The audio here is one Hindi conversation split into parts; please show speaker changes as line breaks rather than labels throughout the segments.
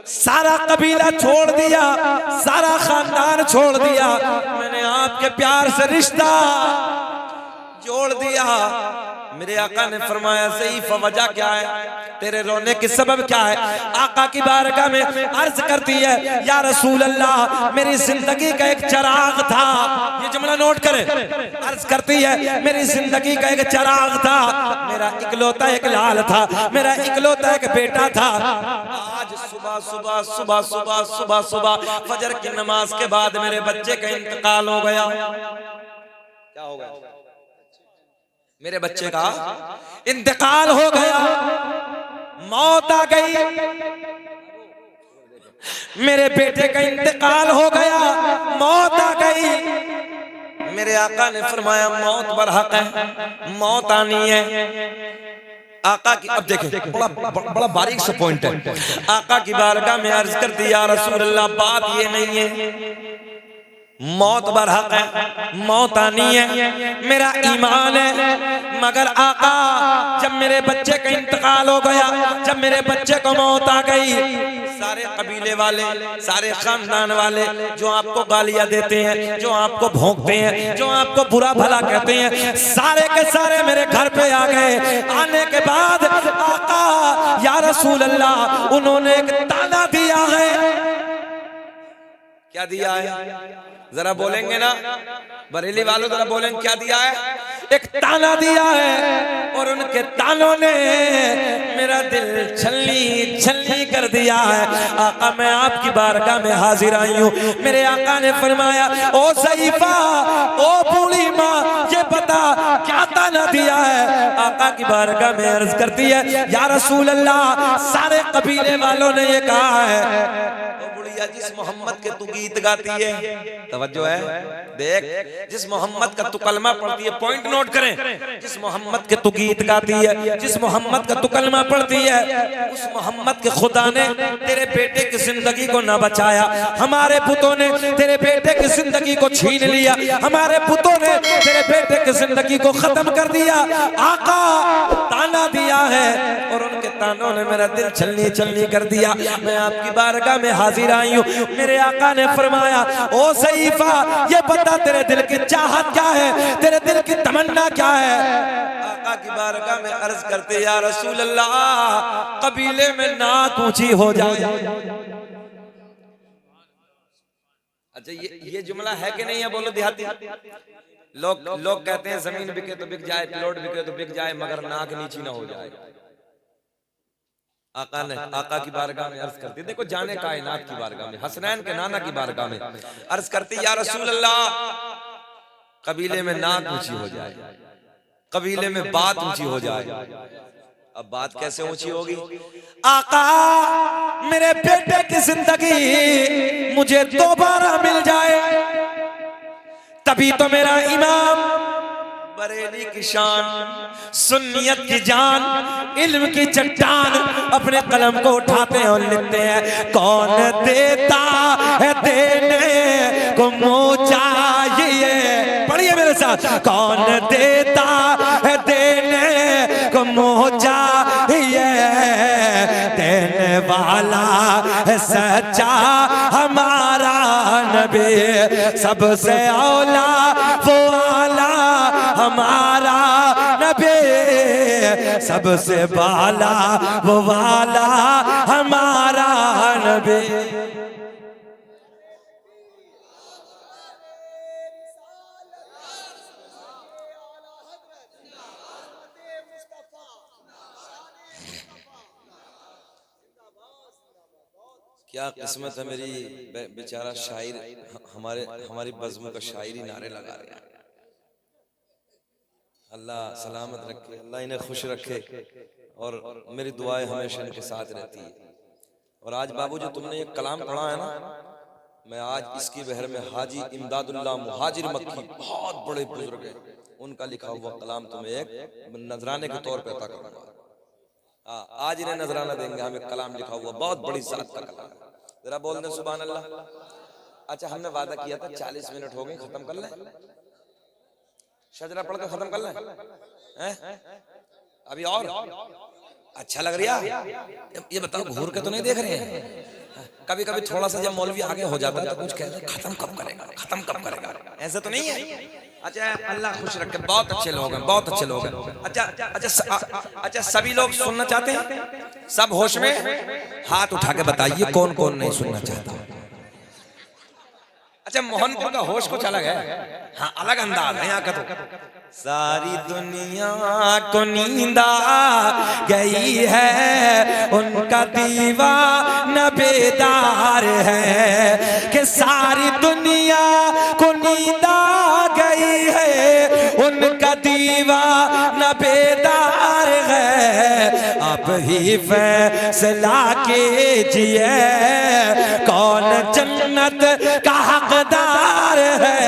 सारा कबीला छोड़ दिया, सारा खानदान छोड़ दिया, मैंने आपके प्यार से रिश्ता जोड़ दिया। मेरे आका ने फरमाया ज़ईफ़ वजह क्या है, तेरे रोने की सबब क्या है? आका की बारगाह में अर्ज करती है या रसूल अल्लाह मेरी जिंदगी का एक चिराग था, ये जुमला नोट करें। अर्ज करती है मेरी जिंदगी का एक चिराग था, मेरा इकलौता एक लाल था, मेरा इकलौता एक बेटा था। आज सुबह सुबह सुबह सुबह सुबह सुबह फजर की नमाज के बाद मेरे बच्चे का इंतकाल हो गया। क्या हो गया? मेरे बच्चे का इंतकाल हो गया, मौत आ गई, मेरे बेटे का इंतकाल हो गया, मौत आ गई। मेरे आका ने फरमाया मौत बरहक है, मौत आनी है। आका की, अब देखें बड़ा बारीक सा पॉइंट है। आका की बारगाह में अर्ज कर दिया रसूल अल्लाह बात ये नहीं है मौत बरहक है, मौत आनी है, मेरा ईमान है, मगर आका जब मेरे बच्चे का इंतकाल हो गया, जब मेरे बच्चे को मौत आ गई, सारे कबीले वाले, सारे खानदान वाले जो आपको गालियां देते हैं, जो आपको भौंकते हैं, जो आपको बुरा भला कहते हैं, सारे के सारे मेरे घर पे आ गए। आने के बाद आका या रसूल अल्लाह उन्होंने एक ताना दिया है। क्या दिया है? जरा बोलेंगे ना बरेली वालों, जरा बोलेंगे क्या दिया है? एक ताना दिया है और उनके तानों ने मेरा दिल छलनी छलनी कर दिया है। आका मैं आपकी बारगाह में हाजिर आई हूँ। मेरे आका ने फरमाया ओ ज़ईफ़ा, ओ बूढ़ी माँ, ये बता क्या ताना दिया है? आका की बारगाह में अर्ज करती है या रसूल अल्लाह सारे कबीले वालों ने ये कहा है जिस मोहम्मद के तू गीत गाती है, तवज्जो है देख, जिस मोहम्मद का तू कलमा पढ़ती है, पॉइंट नोट करें, जिस मोहम्मद के तू गीत गाती है, जिस मोहम्मद का तू कलमा पढ़ती है, उस मोहम्मद के खुदा ने तेरे बेटे की जिंदगी को ना बचाया, हमारे पुतों ने तेरे बेटे की जिंदगी को छीन लिया, हमारे पुतों ने तेरे बेटे की जिंदगी को खत्म कर दिया। आका ताना दिया है और उनके तानों ने मेरा दिल छलनी छलनी कर दिया। मैं आपकी बारगाह में हाजिर आई हूँ। मेरे आका ने फरमाया ओ ज़ईफ़ा ये बता तेरे दिल की चाहत क्या है, तेरे दिल की तमन्ना क्या है? आका की बारगाह में अर्ज करते या रसूल अल्लाह कबीले में नाक ऊंची हो जाए। अच्छा ये जुमला है कि नहीं है? बोलो देहाती लोग कहते हैं जमीन बिके तो बिक जाए, प्लॉट बिके तो बिक जाए, मगर नाक नीची ना हो जाए। आका ने आका की बारगाह में अर्ज करती, देखो जाने कायनात की बारगाह में, हसनैन के नाना की बारगाह में अर्ज करती या रसूल अल्लाह कबीले में नाक ऊंची हो जाए, कबीले में बात ऊंची हो जाए। अब बात कैसे ऊंची होगी? आका मेरे बेटे की जिंदगी मुझे दोबारा मिल जाए, तभी तो मेरा इमाम बरेली की शान, सुन्नियत की जान, इल्म की चट्टान अपने कलम को उठाते हैं और लिखते हैं कौन देता है देने को मुँह चाहिए। पढ़िए मेरे साथ, कौन देता है देने को मुँह चाहिए, देने वाला है सच्चा हमारा नबी, सबसे औला वो आला हमारा नबी, सबसे बाला वो वाला हमारा नबी। क्या किस्मत है मेरी, बेचारा शायर हमारी बज़्म का शायरी नारे लगा रहे हैं। अल्लाह सलामत रखे, अल्लाह इन्हें खुश रखे और मेरी दुआएं हमेशा इनके साथ रहती है। और आज बाबू जो तुमने ये कलाम पढ़ा है ना, मैं आज इसकी बहर में हाजी इमदादुल्लाह मुहाजिर मक्की, बहुत बड़े बुजुर्ग हैं, उनका लिखा हुआ कलाम तुम्हें एक नजराने के तौर पर अता करूंगा। आज इन्हें नजराना देंगे, हमें कलाम लिखा हुआ बहुत बड़ी जात का कलाम। जरा बोल दे सुभान अल्लाह। अच्छा हमने वादा किया था 40 मिनट हो गए, खत्म कर लें, शजरा पढ़ के खत्म कर लें, अभी और अच्छा लग रहा? ये बताओ घूर के तो नहीं देख रहे हैं? कभी कभी थोड़ा सा जब मौलवी आगे हो जाता है तो कुछ कहते हैं खत्म कब करेगा, खत्म कब करेगा। ऐसा तो नहीं है। अच्छा अल्लाह खुश रखे, बहुत अच्छे लोग हैं, बहुत अच्छे लोग हैं। अच्छा सभी लोग सुनना चाहते हैं? सब होश में हाथ उठा के बताइए कौन कौन नहीं सुनना चाहता। अच्छा मोहनपुर का होश कुछ अलग है, हाँ अलग अंदाज है यहाँ का। तो सारी दुनिया को नींद आ गई है, उनका दीवाना बेदार है कि सारी दुनिया को नींद आ गई है, उनका दीवाना बेदार है। आप ही फैसला कीजिए कौन जन्नत का हकदार है।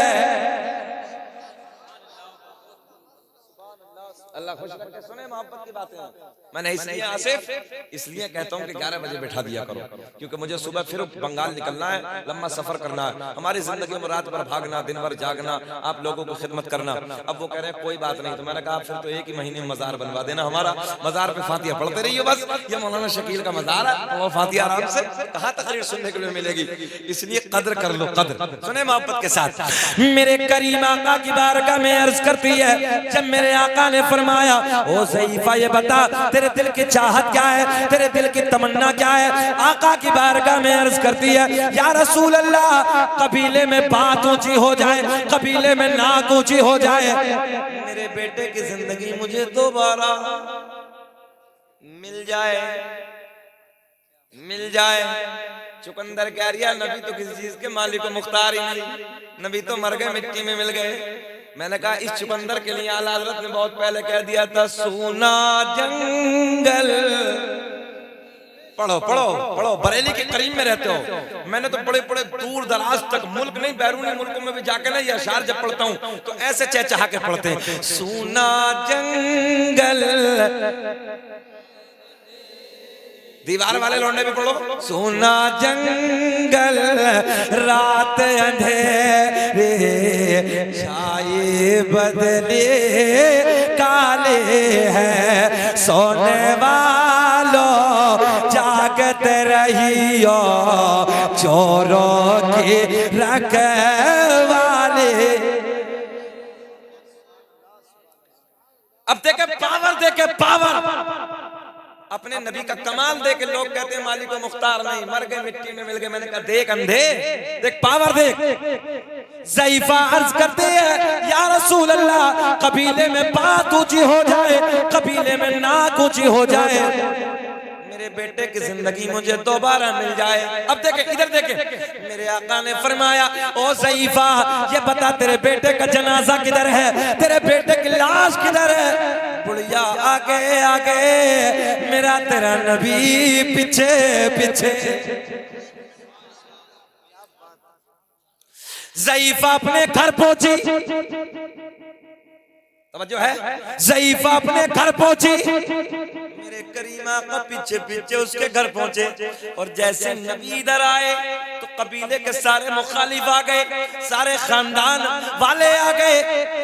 अल्लाह खुश करके सुने मोहब्बत की बातें। मैंने इसलिए आसिफ इसलिए कहता हूँ कि 11 बजे बैठा दिया करो, क्योंकि मुझे सुबह फिर बंगाल निकलना है, लंबा सफर करना है। हमारी जिंदगी में रात भर भागना, दिन भर जागना, आप लोगों को खिदमत करना। अब वो कह रहे हैं कोई बात नहीं, तो मैंने कहा फिर तो एक ही महीने में मजार बनवा देना हमारा, मजार पे फातिहा पढ़ते रहिए बस। ये मौलाना शकील का मजार है, तो वो फातिहा आराम से कहाँ तकरीर सुनने के लिए मिलेगी, इसलिए कद्र कर लो, कद्र सुने मोहब्बत के साथ। मेरे करीम आका की बारगाह में अर्ज करती है, जब मेरे आका ने फरमाया ओ ज़ईफ़ा ये बता तेरे दिल की चाहत क्या है, तेरे दिल की तमन्ना क्या है। आका की बारगाह में अर्ज करती है या रसूल अल्लाह, कबीले में बात ऊंची हो जाए, कबीले में नाक ऊंची हो जाए, मेरे बेटे की जिंदगी मुझे दोबारा मिल जाए, मिल जाए। चुकंदर कह रही है नबी तो किसी चीज के मालिक मुख्तार ही नहीं, नबी तो मर गए, मिट्टी में मिल गए। मैंने कहा इस चुकंदर के लिए आला हज़रत ने बहुत पहले कह दिया था सूना जंगल। पढ़ो पढ़ो पढ़ो, बरेली के करीब में रहते हो। मैंने तो बड़े बड़े दूर दराज तक मुल्क नहीं, बैरूनी मुल्कों में भी जाके ना ये अशार जब पढ़ता हूँ तो ऐसे चहचहा के पढ़ते हैं। सूना जंगल, दीवार वाले लौंडे भी पढ़ो। सोना जंगल रात अंधेरे, छाए बदले काले हैं, सोने वालों जागत रहियो, चोरों के रखवाले। अब देखे पावर, देखे पावर, अपने नबी का कमाल देख के लोग कहते हैं मालिक मुख्तार नहीं, मर गए, मिट्टी में मिल गए। मैंने कहा देख अंधे, देख पावर देख। ज़ईफ़ा अर्ज करते हैं या रसूल अल्लाह, कबीले में बात ऊंची हो जाए, कबीले में नाक ऊंची हो जाए, मेरे बेटे की जिंदगी मुझे दोबारा मिल जाए। अब देखे इधर देखे, मेरे आका ने फरमाया ओ ज़ईफ़ा ये बता तेरे बेटे का जनाजा किधर है, तेरे बेटे की लाश किधर है। बुढ़िया आगे आगे, मेरा तेरा नबी पीछे पीछे। ज़ईफ़ा अपने घर पहुंची, तवज्जो है, ज़ईफ़ा अपने घर पहुंची, मेरे करीमा का पीछे पीछे उसके घर पहुंचे। और जैसे नबी इधर आए तो कबीले के सारे मुखालिफ आ गए, सारे खानदान वाले आ गए,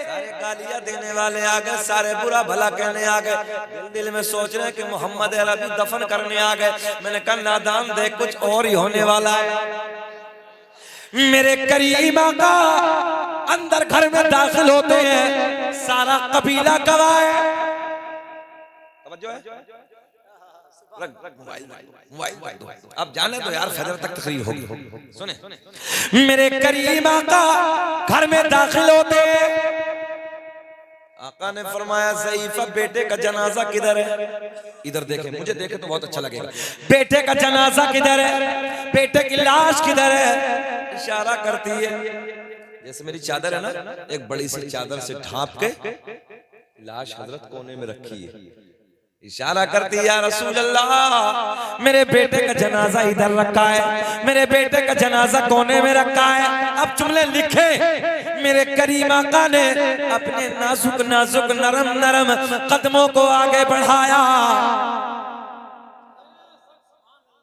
सारे गालियां देने वाले आ गए, सारे बुरा भला कहने आ गए। दिल दिल में सोच रहे कि मोहम्मद अरबी दफन करने आ गए। मैंने कहा नादान देख कुछ और ही होने वाला है। मेरे करीमा का अंदर घर में दाखिल होते हैं, सारा कबीला गवाह है। अब जाने तो यार फजर तक तकरीर होगी। सुने मेरे करीमा का घर में दाखिल होते हैं, आका ने फरमाया ज़ईफ़ा बेटे का जनाजा किधर है। इधर देखे, मुझे देखे तो बहुत अच्छा लगेगा। बेटे का जनाजा किधर है, बेटे की लाश किधर है। इशारा करती है, जैसे मेरी चादर है ना, एक बड़ी सी चादर से ढांप के लाश हजरत कोने में रखी है। इशारा करती है या रसूल अल्लाह मेरे बेटे का जनाजा इधर रखा है, मेरे बेटे का जनाजा कोने में रखा है। अब जुमले लिखे मेरे करीम आका ने, अपने नाजुक नाजुक नरम नरम कदमों को आगे बढ़ाया।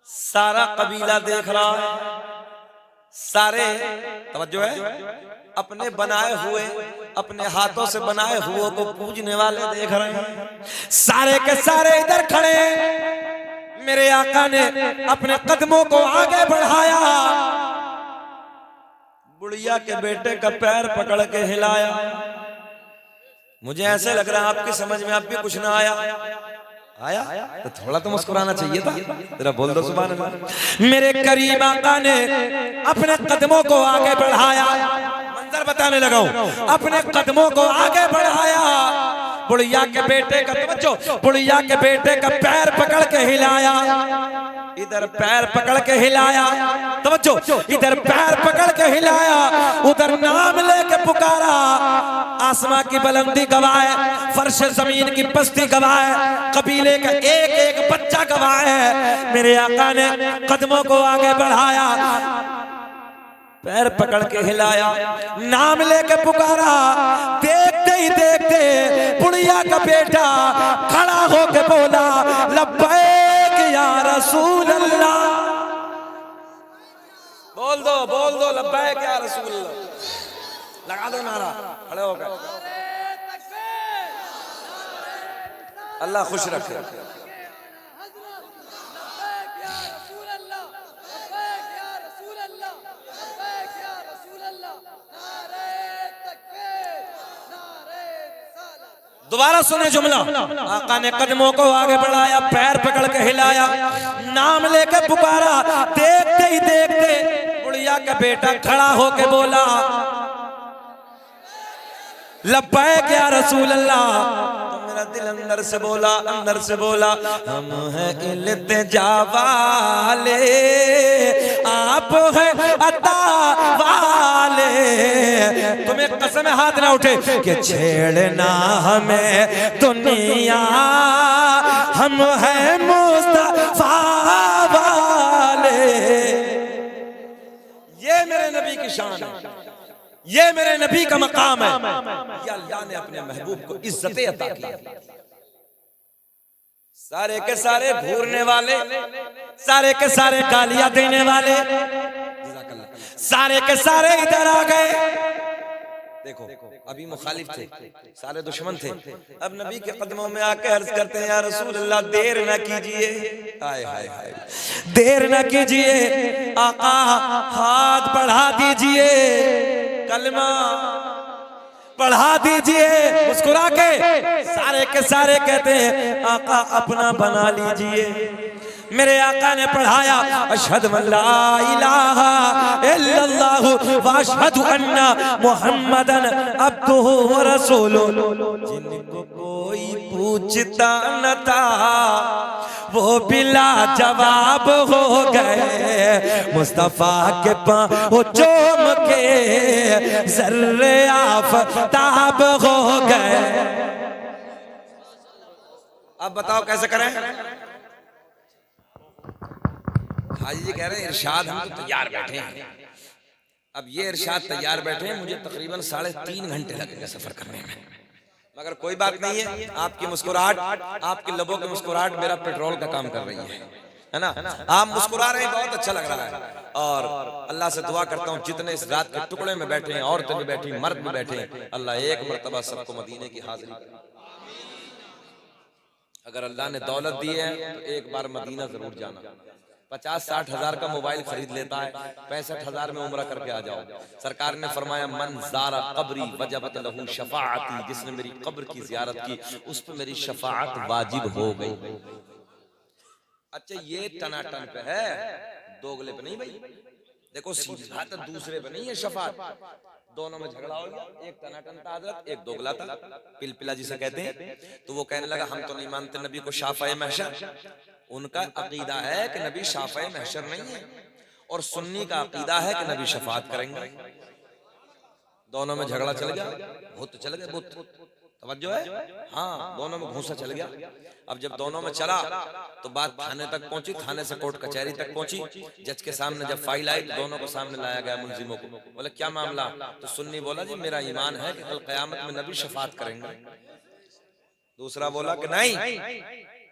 सारा कबीला देख रहा है, सारे तवज्जो है, अपने बनाए हुए, अपने हाथों से बनाए हुए को पूजने वाले देख रहे हैं। सारे के सारे इधर खड़े, मेरे आका ने अपने कदमों को आगे बढ़ाया, बुढ़िया के बेटे का पैर पकड़ के हिलाया। मुझे ऐसे लग रहा है आपकी समझ में अब भी कुछ ना आया। आया तो थोड़ा तो मुस्कुराना चाहिए था। जरा बोल दो सुभान अल्लाह। मेरे करीम आका ने अपने कदमों को आगे बढ़ाया, मंजर बताने लगा हूं, अपने कदमों को आगे बढ़ाया, बुढ़िया के बेटे का, तवज्जो, बुढ़िया के बेटे का पैर पकड़ के हिलाया, इधर पैर पकड़ के हिलाया, तवज्जो, इधर पैर पकड़ के हिलाया, उधर नाम लेके पुकारा। आसमां की बुलंदी गवाह है, फर्श जमीन की पस्ती गवाह है, कबीले का एक एक बच्चा गवाह है। मेरे आका ने कदमों को आगे बढ़ाया, पैर पकड़ के हिलाया, नाम लेके पुकारा। देखते ही देखते बुढ़िया का बेटा खड़ा होके बोला, लब्बैक या रसूल अल्लाह। बोल दो लब्बैक या रसूल अल्लाह, लगा दो नारा, खड़े होकर। अल्लाह खुश रखे। दोबारा सुने जुमला। आका ने कदमों को आगे बढ़ाया, पैर पकड़ के हिलाया, नाम लेकर पुकारा। देखते ही देखते बुढ़िया का बेटा खड़ा होके बोला, लब्बैक या रसूल अल्लाह। तो मेरा दिल अंदर से बोला, हम हैं इल्तिजा वाले, आप हैं अता वाले। तुम्हें कसम हाथ ना उठे कि छेड़ना हमें दुनिया, हम हैं मुस्तफा वाले। ये मेरे नबी की शान है, ये मेरे नबी का मकाम है। ये अल्लाह ने अपने महबूब को इज्जत अता की। सारे के सारे घूरने वाले, सारे के सारे गालियां देने वाले, सारे के सारे इधर आ गए। देखो अभी मुखालिफ थे, सारे दुश्मन थे, अब नबी के कदमों में आके अर्ज करते हैं, या रसूल अल्लाह देर न कीजिए, हाय हाय हाय, देर न कीजिए, आका हाथ बढ़ा दीजिए, कलमा पढ़ा दीजिए। मुस्कुरा के सारे कहते हैं, आका अपना बना लीजिए। मेरे आका ने पढ़ाया, अशहदु अल्ला इलाहा इल्लल्लाहु व अशहदु अन्ना मुहम्मदन अब्दुहु व रसूलुहु। जिनको कोई पूछता न था वो बिला जवाब हो गए, मुस्तफा के पांव चूम के ज़र्रे आफ़ताब हो गए। अब बताओ कैसे करें? हाजी जी कह रहे हैं इरशाद हम तो तैयार बैठे हैं। अब ये इरशाद तैयार बैठे हैं, मुझे तकरीबन 3.5 घंटे लगेंगे सफर करने में, मगर कोई बात नहीं है। आपकी मुस्कुराहट, आपके लबों की मुस्कुराहट मेरा पेट्रोल का काम कर रही है ना। आप मुस्कुरा रहे हैं, बहुत अच्छा लग रहा है। और अल्लाह से दुआ करता हूँ जितने इस रात के टुकड़े में बैठे हैं, औरतें भी बैठी, मर्द भी बैठे हैं, अल्लाह एक मरतबा सबको मदीने की हाजिरी करे। अगर अल्लाह ने दौलत दी है तो एक बार मदीना जरूर जाना। 50-60 हजार का मोबाइल खरीद लेता है, 65 हजार में उम्रा करके आ जाओ। सरकार ने फरमाया, मन ज़ारा कब्री वजबत लहू शफाअती, जिसने मेरी कब्र की जियारत की उस पर मेरी शफाअत वाजिब हो गई। अच्छा ये टनाटन पे है, दोगले पे नहीं भाई। देखो सीधी बात है, दूसरे पे नहीं है शफाअत। दोनों में झगड़ा हो गया, एक टनाटन था हजरत, एक दोगला था, पिलपिला जिसे कहते हैं। तो वो कहने लगा, हम तो नहीं मानते नबी को शाफ़ाए महशर। उनका अकीदा है कि नबी शाफ़ाए महशर नहीं है, और सुन्नी का अकीदा है कि नबी शफाअत करेंगे। दोनों में झगड़ा चल गया, भूत चल गए, भूत, तवज्जो है, हाँ, दोनों में घूंसा चल गया। अब जब दोनों में चला तो बात थाने तक पहुंची, थाने से कोर्ट कचहरी तक पहुंची। जज के सामने जब फाइल आई तो दोनों को सामने लाया गया, मुलजिमों को। बोले क्या मामला? तो सुन्नी बोला, जी मेरा ईमान है कि कल क़यामत में नबी शफाअत करेंगे। दूसरा बोला कि नहीं,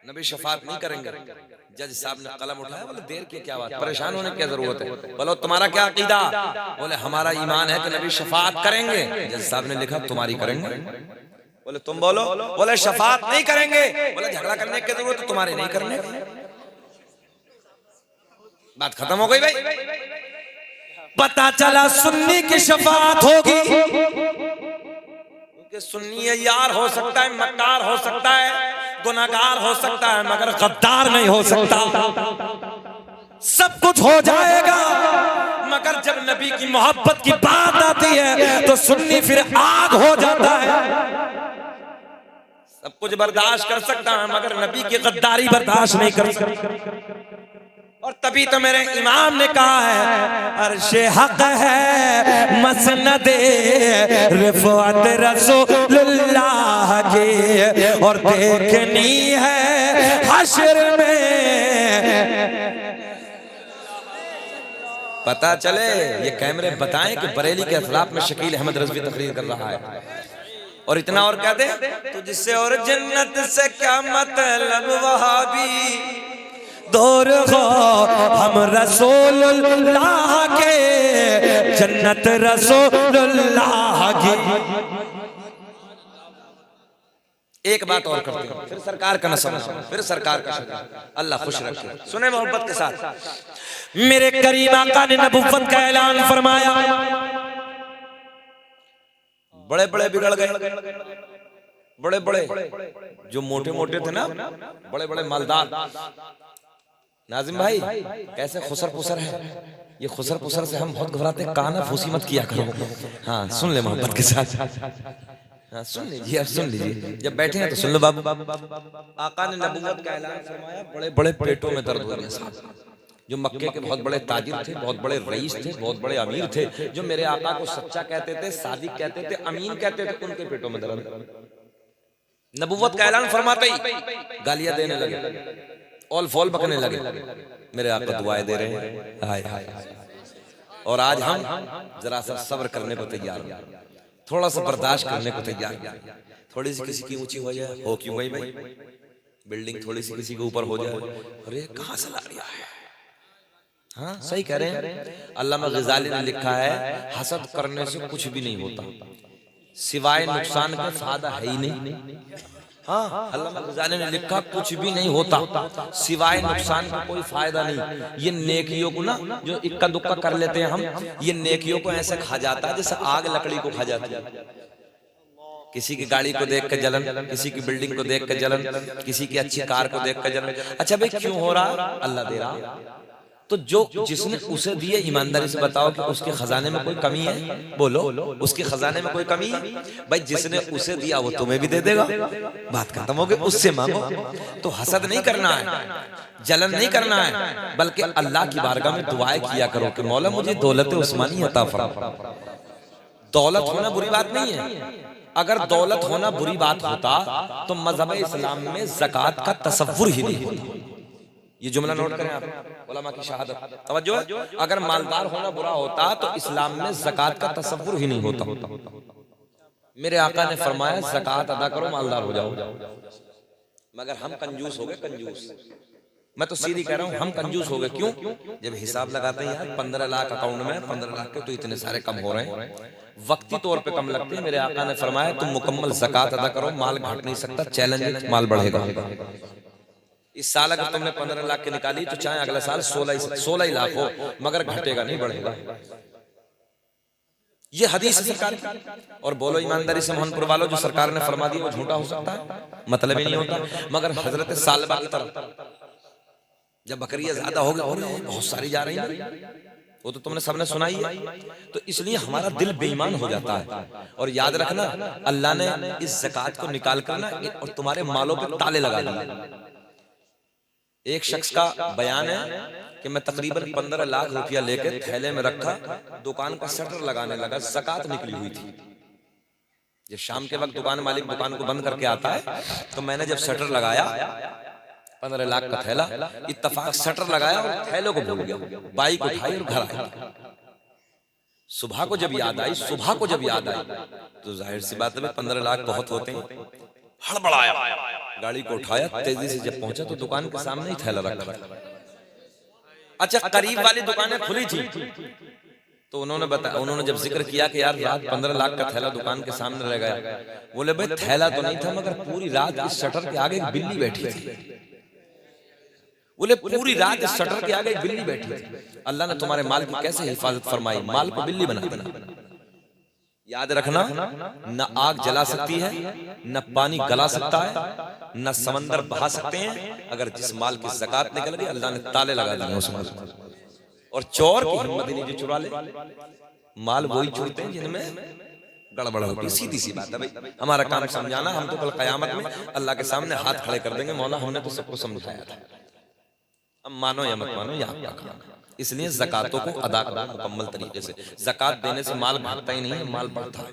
नबी शफाअत नहीं करेंगे। जज साहब ने कलम उठाया, बोले देर की क्या बात, परेशान होने की क्या जरूरत है? बोलो तुम्हारा क्या अकीदा? बोले हमारा ईमान है कि नबी शफाअत करेंगे। जज साहब ने लिखा तुम्हारी करेंगे। बोले तुम बोलो। बोले शफाअत नहीं करेंगे। बोले झगड़ा करने की जरूरत है तुम्हारे नहीं करने। बात खत्म हो गई भाई। पता चला सुन्नी की शफाअत होगी, क्योंकि सुन्नी यार हो सकता है, मक्कार हो सकता है, गुनाहगार हो सकता है, मगर गद्दार नहीं हो सकता। सब कुछ हो जाएगा, मगर जब नबी की मोहब्बत की बात आती है तो सुन्नी फिर आग हो जाता है। सब कुछ बर्दाश्त कर सकता है, मगर नबी की गद्दारी बर्दाश्त नहीं कर सकता। और तभी तो मेरे इमाम ने कहा है, अर्शे हक है मसनदे रिफ़अत रसूलुल्लाह की, और देखनी है हश्र में। पता चले ये कैमरे बताएं कि बरेली के खिलाफ में शकील अहमद रज़वी तकरीर कर रहा है। और इतना और कह दे, तुझसे और जन्नत से क्या मतलब वहाबी, दूर हो हम रसूलुल्लाह के, जन्नत रसूलुल्लाह की। एक बात और करते हैं, फिर सरकार का नस्ब, फिर सरकार का शक्ल, अल्लाह खुश रखे। सुने मोहब्बत के साथ, मेरे करीम आका ने नबुव्वत का ऐलान फरमाया। बड़े बड़े बिगड़ गए, बड़े बड़े जो मोटे मोटे थे ना, बड़े बड़े मालदार। नाजिम भाई कैसे खुसर पुसर है, ये खुसर पुसर से हम बहुत घबराते हैं, काना फूसी मत किया करो। हाँ सुन ले मोहब्बत के साथ, हाँ सुन लीजिए, अब सुन लीजिए, जब बैठे हैं तो सुन लो बाबू। आका ने नबुव्वत का ऐलान फरमाया, बड़े बड़े पेटों में दर्द हो गया। जो मक्के के बहुत बड़े ताजिर थे, बहुत बड़े रईस थे, बहुत बड़े अमीर थे, जो मेरे आका को सच्चा कहते थे, सादिक कहते थे, अमीन कहते थे, उनके पेटों में दर्द। नबुव्वत का ऐलान फरमाते ही गालियां देने लगे, ऑल फॉल बकने लगे। मेरे आका दुआएं दे रहे हैं, हाय हाय। और आज हम जरा सा सब्र करने को तैयार हैं, थोड़ा सा बर्दाश्त करने को तैयार हैं। थोड़ी सी किसी की ऊंची हो जाए, हो क्यों गई भाई, बिल्डिंग थोड़ी सी किसी के ऊपर हो जाए, अरे कहां से ला लिया है। हाँ सही कह रहे हैं। अल्लामा ग़ज़ाली ने लिखा है, हसद करने से कुछ भी नहीं होता, सिवाय नुकसान का फायदा है ही नहीं। हाँ अल्लामा ग़ज़ाली ने लिखा, कुछ भी नहीं होता सिवाय नुकसान का, कोई फायदा नहीं। ये नेकियों को ना जो इक्का दुक्का कर लेते हैं हम, ये नेकियों को ऐसे खा जाता है जैसे आग लकड़ी को खा जाती है। किसी की गाड़ी को देख कर जलन, किसी की बिल्डिंग को देख कर जलन, किसी की अच्छी कार को देख कर जलन। अच्छा भाई क्यों हो रहा, अल्लाह दे रहा। तो जो जिसने उसे दिए, ईमानदारी से बताओ कि उसके खजाने में कोई कमी है? बोलो, उसके खजाने में कोई कमी है? भाई जिसने उसे दिया वो तुम्हें भी दे देगा, बात खत्म हो गई। उससे मांगो। तो हसद नहीं करना है, जलन नहीं करना है, बल्कि अल्लाह की बारगाह में दुआएं किया करो कि मौला मुझे दौलत उस्मानी अता फरमा। दौलत होना बुरी बात नहीं है, अगर दौलत होना बुरी बात होता तो मजहब इस्लाम में ज़कात का तसव्वुर ही नहीं होता। ये जुमला नोट करें आप, उलमा की शहादत, तवज्जो। अगर मालदार होना बुरा होता तो इस्लाम में ज़कात का तसव्वुर ही नहीं होता। मेरे आका ने फरमाया ज़कात अदा करो, मालदार हो जाओ। मगर हम कंजूस हो गए, कंजूस। मैं तो सीधी कह रहा हूँ, हम कंजूस हो गए। क्यों? जब हिसाब लगाते हैं यार 15 लाख अकाउंट में, 15 लाख के तो इतने सारे कम हो रहे हैं, वक्ती तौर पे कम लगते हैं। मेरे आका ने फरमाया तुम मुकम्मल ज़कात अदा करो, माल घट नहीं सकता, चैलेंज, माल बढ़ेगा। इस साल अगर तुमने 15 लाख की निकाली तो चाहे अगला साल 16 ही लाख हो, मगर घटेगा नहीं, बढ़ेगा। ये हदीस सरकार की। और बोलो ईमानदारी से मोहनपुर वालों, जो सरकार ने फरमा दिया वो झूठा हो सकता है? मतलब ही नहीं होता। मगर हजरत सालबा की तरफ जब बकरियां ज्यादा हो गई, बहुत सारी जा रही है, वो तो तुमने सबने सुना ही है। तो इसलिए हमारा दिल बेईमान हो जाता है। और याद रखना, अल्लाह ने इस ज़कात को निकाल कर ना और तुम्हारे मालों पे ताले लगा दिए। एक शख्स का बयान है कि मैं तकरीबन 15 लाख रुपया लेकर थैले में रखा, दुकान का शटर लगाने लगा, ज़कात निकली हुई थी। जब शाम के वक्त दुकान मालिक दुकान को बंद करके आता है, तो मैंने जब शटर लगाया 15 लाख का थैला, इत्तफाक शटर लगाया और थैले को भूल गया, बाइक उठाई और घर आया। सुबह को जब याद आई, तो जाहिर सी बात है 15 लाख बहुत होते हैं। हड़बड़ाया, गाड़ी को उठाया, तेजी से जब पहुंचा तो दुकान के सामने ही थैला रखा। अच्छा, करीब वाली दुकानें खुली थी, तो उन्होंने जब जिक्र किया कि यार रात 15 लाख का थैला दुकान के सामने रह गया। बोले भाई थैला तो नहीं था, मगर पूरी रात इस शटर के आगे एक बिल्ली बैठी थी। बोले पूरी रात इस शटर के आगे एक बिल्ली बैठी थी। अल्लाह ने तुम्हारे माल की कैसे हिफाजत फरमाई, माल को बिल्ली बना देना। याद रखना, न आग जला सकती है, न पानी गला सकता है, न समंदर बहा सकते हैं। अगर जिस माल की ज़कात निकल गई अल्लाह ने ताले लगा दिए उस माल को। और चोर की हिम्मत नहीं जो चुरा ले। माल वही चुरते हैं जिनमें गड़बड़ होगी। सीधी सी बात है भाई, हमारा काम समझाना। हम तो कल कयामत में अल्लाह के सामने हाथ खड़े कर देंगे, मौला हमने तो सबको समझाया था, अब मानो या मत मानो या आपका काम। इसलिए ज़कातों को अदा करो मुकम्मल तरीके से। ज़कात देने से माल भागता ही नहीं है, माल बढ़ता है।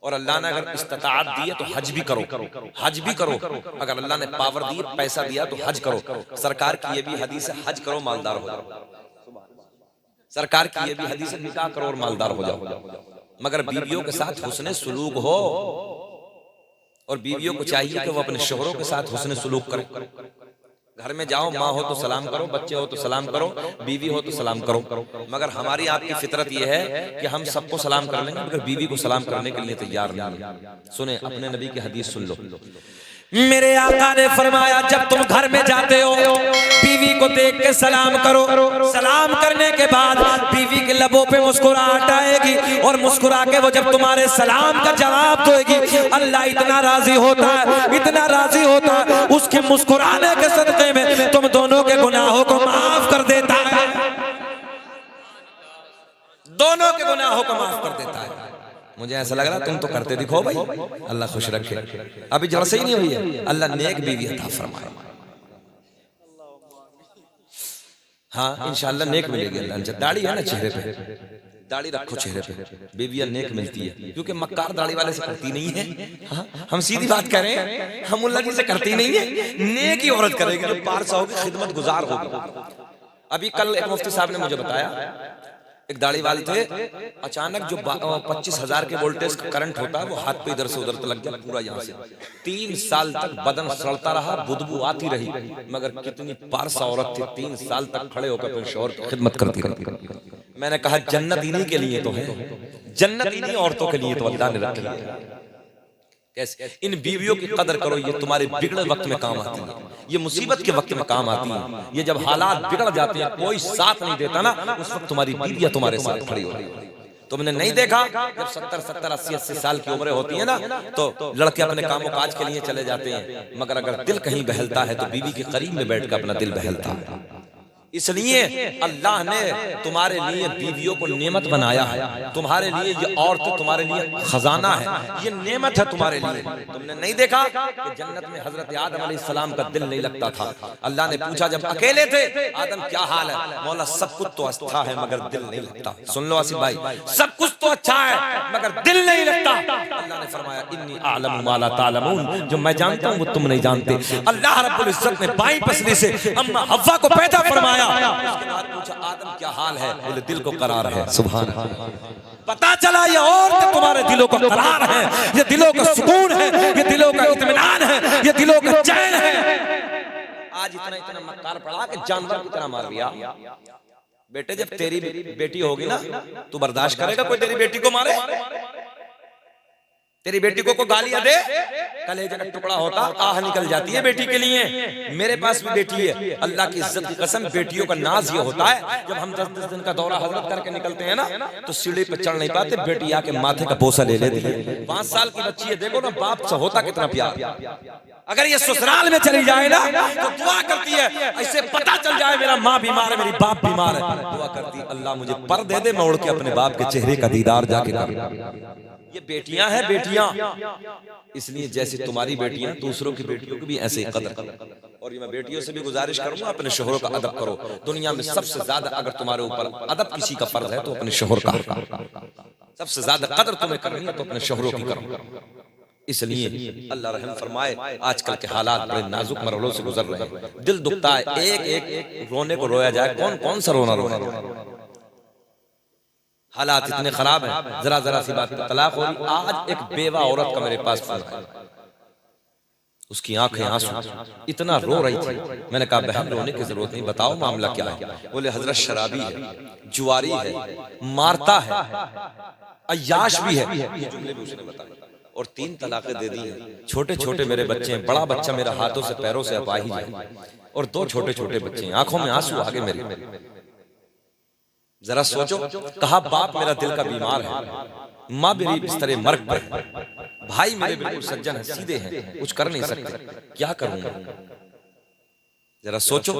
और अल्लाह ने अगर इस्तिताअत दी है तो हज भी करो, हज भी करो। अगर अल्लाह ने पावर दी, पैसा दिया तो हज करो। सरकार की ये भी हदीस है, हज करो मालदार हो जाओ। सरकार की ये भी हदीस है, निकाह करो और मालदार हो जाओ। मगर बीवियों के साथ हुस्ने सुलूक हो, और बीवियों को चाहिए कि वो अपने शोहरों के साथ हुस्ने सुलूक करें। घर में जाओ, माँ हो तो सलाम करो, बच्चे हो तो सलाम करो, बीवी हो तो सलाम करो। मगर हमारी आपकी फितरत यह है कि हम सबको सलाम कर लेंगे, मगर बीवी को सलाम करने के लिए तैयार नहीं है। सुने, अपने नबी की हदीस सुन लो। मेरे आका ने फरमाया, जब तुम घर में जाते हो बीवी को देख के सलाम करो। सलाम करने के बाद बीवी के लबों पे मुस्कुराहट आएगी, और मुस्कुरा के वो जब तुम्हारे सलाम का जवाब देगी, अल्लाह इतना राजी होता है, इतना राजी होता है, उसके मुस्कुराने के सदक़े में तुम दोनों के गुनाहों को माफ कर देता है। दोनों के गुनाहों को माफ कर देता है। मुझे ऐसा लग रहा तुम तो करते दिखो भाई, अल्लाह खुश रखे। अभी जरा सही नहीं हुई है, अल्लाह नेक बीवी अता फरमाए। हाँ इंशाअल्लाह नेक मिलेगी अल्लाह। दाढ़ी है ना चेहरे पे, दाढ़ी रखो चेहरे पे, बीवियां नेक मिलती है। क्योंकि मक्कार दाढ़ी वाले से करती नहीं है। हाँ, हम सीधी बात करें, हम मुल्ला जी से करती नहीं है। नेक ही औरत करेगी जो पारसा होगी, खिदमत गुजार होगी। अभी कल एक मुफ्ती साहब ने मुझे बताया, एक दाढ़ी वाले थे, अचानक जो 25,000 के वोल्टेज का करंट होता है वो हाथ पे इधर से उधर लग गया पूरा यहाँ से। 3 साल तक बदन सड़ता रहा, बुदबू आती रही, मगर कितनी पारसा औरत थी, 3 साल तक खड़े होकर अपने शौहर की खिदमत करती रही। मैंने कहा जन्नत इन्हीं के लिए तो है, जन्नत इन्हीं औरतों के लिए तो अल्लाह ने रखी है। कैसे? इन बीवियों की कदर करो, ये तुम्हारे बिगड़े वक्त में काम आती है, ये मुसीबत के वक्त में काम आती है। ये जब हालात बिगड़ जाते हैं, कोई साथ नहीं देता ना, उस वक्त तुम्हारी बीवियां तुम्हारे साथ खड़ी हो रही है। तुमने नहीं देखा जब 70, 80 साल की उम्रें होती है ना, तो लड़के अपने कामों काज के लिए चले जाते हैं, मगर अगर दिल कहीं बहलता है तो बीवी के करीब में बैठकर अपना दिल बहलता है। इसलिए अल्लाह ने तुम्हारे लिए बीवियों को नेमत बनाया है। तुम्हारे लिए ये औरत तुम्हारे लिए खजाना है, ये नेमत है तुम्हारे लिए। तुमने नहीं देखा कि जन्नत में हजरत आदम अलैहिस्सलाम का दिल नहीं लगता था। अल्लाह ने पूछा जब अकेले थे, आदम क्या हाल है? मौला सब कुछ तो अच्छा है मगर दिल नहीं लगता। सुन लो आसिफ भाई, सब कुछ तो अच्छा है मगर दिल नहीं लगता। अल्लाह ने फरमाया इन्नी आलमु मा ला तालमून, जो मैं जानता हूँ वो तुम नहीं जानते। अल्लाह रब्बुल इज्जत ने बाईं पसली से अम्मा हव्वा को पैदा फरमाया। उसके बाद पूछा आदम क्या हाल है? बोले दिल को करार है। सुभान अल्लाह, पता चला ये औरत तुम्हारे दिलों को करार है, ये दिलों का सुकून है, ये दिलों का इत्मीनान है, ये दिलों का चैन है। आज इतना इतना मक्कार पड़ा कि जानवर की तरह मार दिया। बेटे जब तेरी बेटी होगी ना, तू बर्दाश्त करेगा कोई तेरी बेटी को मारे? तेरी बेटी को गालियां दे, कलेजे का टुकड़ा होता, आह निकल जाती है बेटी के लिए। मेरे पास भी बेटी है, अल्लाह की इज्जत की कसम, बेटियों का नाज ये होता है जब हम 10 दिन का दौरा हजरत करके निकलते हैं ना, तो सीढ़ी पे चढ़ नहीं पाते, बेटी आके माथे का बोसा ले लेती है। 5 साल की बच्ची है, देखो ना बाप से होता कितना प्यार। अगर ये ससुराल में चली जाए ना तो दुआ करती है, ऐसे पता चल जाए मेरा माँ बीमार है, मेरी बाप बीमार है, दुआ करती है अल्लाह मुझे पर दे दे, मैं उड़ के अपने बाप के चेहरे का दीदार जाके कर। ये बेटियां हैं, बेटियां। इसलिए जैसे तुम्हारी बेटियां, दूसरों की बेटियों की भी ऐसे ही कदर करो। और ये मैं बेटियों से भी गुजारिश करूंगा, अपने शोहरों का अदब करो। दुनिया में सबसे ज्यादा अगर तुम्हारे ऊपर अदब किसी का फर्ज है तो अपने शोहर का। सबसे ज्यादा कदर तुम्हें करनी है तो अपने शोहरों की करो। इसलिए अल्लाह रहम फरमाए, आजकल के हालात बड़े नाजुक मरहलों से गुजर रहे हैं, दिल दुखता है। एक एक रोने को रोया जाए, कौन कौन सा रोना रोना। हालात इतने खराब हैं, जरा जरा सी बात पे तलाक हो रही। आज एक बेवा औरत का मेरे पास फोन आया, उसकी आंखें आंसू, इतना रो रही थी। मैंने कहा बहन रोने की जरूरत नहीं, बताओ मामला क्या है? बोले हजरत शराबी है, जुआरी है, मारता है, अय्याश भी है, ये जुमले भी उसने बताए। और 3 तलाकें दे दी हैं। छोटे छोटे मेरे बच्चे हैं, बड़ा बच्चा मेरा हाथों से पैरों से अपाहिज है। और दो छोटे छोटे बच्चे, आंखों में आंसू आ गए मेरे। जरा सोचो, कहा बाप मेरा दिल का बीमार है, माँ मेरी बिस्तरे मर्ग पर है, भाई मेरे बिल्कुल सज्जन है, सीधे हैं, कुछ कर नहीं सकते, क्या करूंगा। जरा सोचो,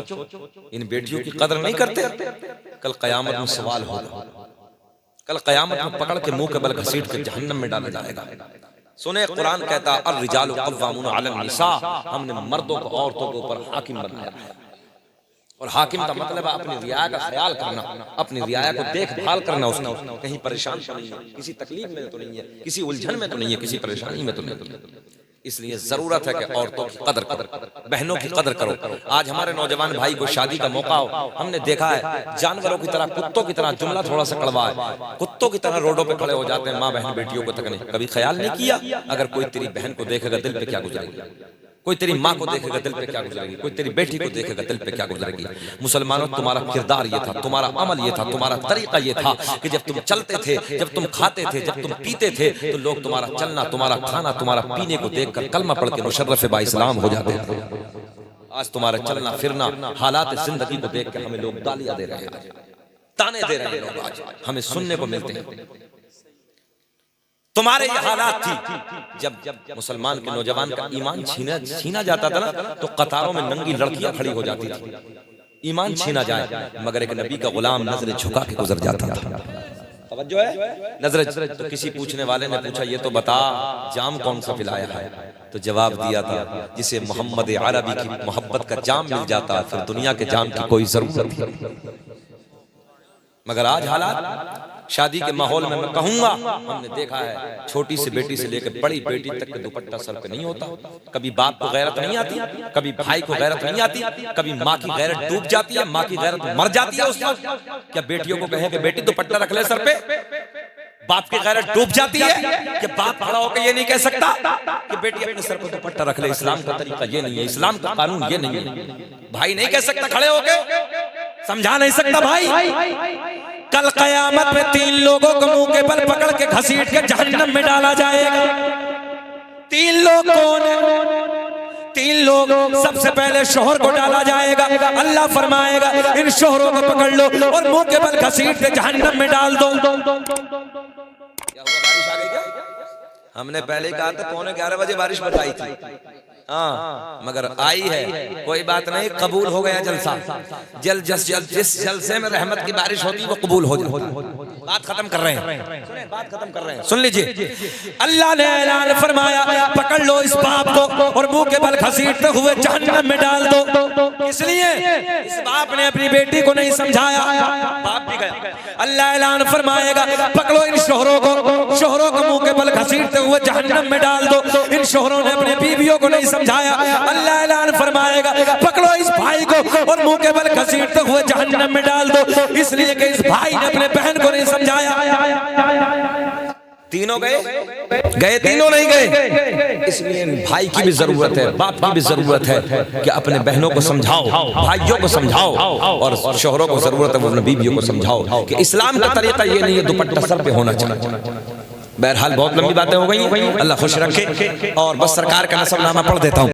इन बेटियों की कदर नहीं करते, कल कयामत में सवाल होगा, कल कयामत में पकड़ के मुंह के बल घसीट के जहन्नम में डाला जाएगा। सुने, कुरान कहता अर रिजालु कव्वामुन अलन निसा, हमने मर्दों को औरतों के ऊपर हाकिम बनाया है। और हाकिम का मतलब है अपनी रियाया का ख्याल करना, अपनी रियाया को देखभाल करना, उसकी कहीं परेशान तो नहीं है, किसी तकलीफ में तो नहीं है, किसी उलझन में तो नहीं है, किसी परेशानी में तो नहीं है। इसलिए जरूरत है कि औरतों की कदर करो, बहनों की कदर करो। आज हमारे नौजवान भाई को शादी का मौका हो, हमने देखा है जानवरों की तरह, कुत्तों की तरह, जुमला थोड़ा सा कड़वा है, कुत्तों की तरह रोडों पे खड़े हो जाते हैं, माँ बहन बेटियों को तक नहीं। कभी ख्याल नहीं किया अगर कोई तेरी बहन को देखेगा दिल पे क्या गुजरेगी, कोई तेरी माँ को देखेगा दिल पे क्या गुजरेगी, कोई तेरी बेटी को देखेगा दिल पे क्या गुजरेगी। मुसलमानों, तुम्हारा किरदार ये था, तुम्हारा अमल ये था, तुम्हारा तरीका ये था कि जब तुम चलते थे, जब तुम खाते थे, जब तुम पीते थे, तो लोग तुम्हारा चलना, तुम्हारा खाना, तुम्हारा पीने को देखकर कलमा पढ़ के मुशर्रफ बा इस्लाम हो जाते थे। आज तुम्हारा चलना फिरना, हालात जिंदगी को देख के हमें लोग गालियां दे रहे हैं, ताने दे रहे हैं लोग, आज हमें सुनने को मिलते हैं। तुम्हारे ये हालात थी जब मुसलमान के नौजवान का ईमान छीना जाता था ना, तो कतारों में नंगी लड़कियां खड़ी हो जाती थी। ईमान छीना जाए मगर एक नबी का गुलाम नजर झुका के गुजर जाता था। तवज्जो है, नजर। तो किसी पूछने वाले ने पूछा, ये तो बता जाम कौन सा पिलाया है? तो जवाब दिया था, जिसे मोहम्मद अरबी की मोहब्बत का जाम मिल जाता फिर दुनिया के जाम की कोई जरूरत नहीं। मगर आज हालात, शादी के माहौल में मैं कहूंगा, हमने देखा है छोटी सी बेटी से लेकर बड़ी बेटी तक के दुपट्टा सर पे नहीं होता। कभी बाप को गैरत नहीं आती, कभी भाई को गैरत नहीं आती, कभी माँ की गैरत डूब जाती है, माँ की गैरत मर जाती है। उसका क्या बेटियों को कहे कि बेटी दुपट्टा रख ले सर पे? बाप की गैरत डूब जाती है कि बाप खड़ा होकर ये नहीं कह सकता कि बेटी अपने सर पर दुपट्टा रख ले। इस्लाम का तरीका ये नहीं है, इस्लाम का कानून ये नहीं है। भाई नहीं कह सकता खड़े होकर, समझा नहीं सकता भाई। कल कयामत में 3 लोगों को मुंह के बल पकड़ के घसीट के जहन्नम में डाला जाएगा। 3 लोग कौन है? 3 लोग, सबसे पहले शोहर को डाला जाएगा। अल्लाह फरमाएगा इन शोहरों को पकड़ लो और मुंह के बल घसीट के जहन्नम में डाल दो। क्या हुआ, बारिश आ गई क्या? हमने पहले कहा था 11:15 बजे बारिश बताई थी, हाँ, मगर आई है, कोई बात नहीं, कबूल हो गया जलसा। जिस जलसे में रहमत की बारिश होती वो कबूल हो जाती। बात खत्म कर रहे हैं, सुने, बात खत्म कर रहे हैं, सुन लीजिए। अल्लाह ने ऐलान फरमाया, पकड़ लो इस बाप को और मुंह के बल घसीटते हुए जहन्नम में डाल दो। इसलिए इस बाप ने अपनी बेटी को नहीं समझाया, बाप भी गया। अल्लाह ऐलान फरमाएगा, पकड़ो इन शोहरों को मुंह के बल घसीटते हुए जहन्नम में डाल दो। इन शोहरों ने अपने बीवियों को नहीं समझाया। अल्लाह ऐलान फरमाएगा, पकड़ो इस भाई को और मुंह के बल घसीटते हुए जहन्नम में डाल दो। इसलिए कि इस भाई ने अपने बहन को नहीं समझाया। तीनों गए, तीनों नहीं गए। इसलिए भाई की भी जरूरत है, बाप की भी जरूरत है कि अपने बहनों को समझाओ, भाइयों को समझाओ, और शोहरों को जरूरत है वो अपने बीवियों को समझाओ कि इस्लाम का तरीका ये नहीं है दुपट्टा सर पे होना चाहिए। बहरहाल बहुत लंबी बातें हो गई, अल्लाह खुश रखे। और बस सरकार का नसबनामा पढ़ देता हूँ।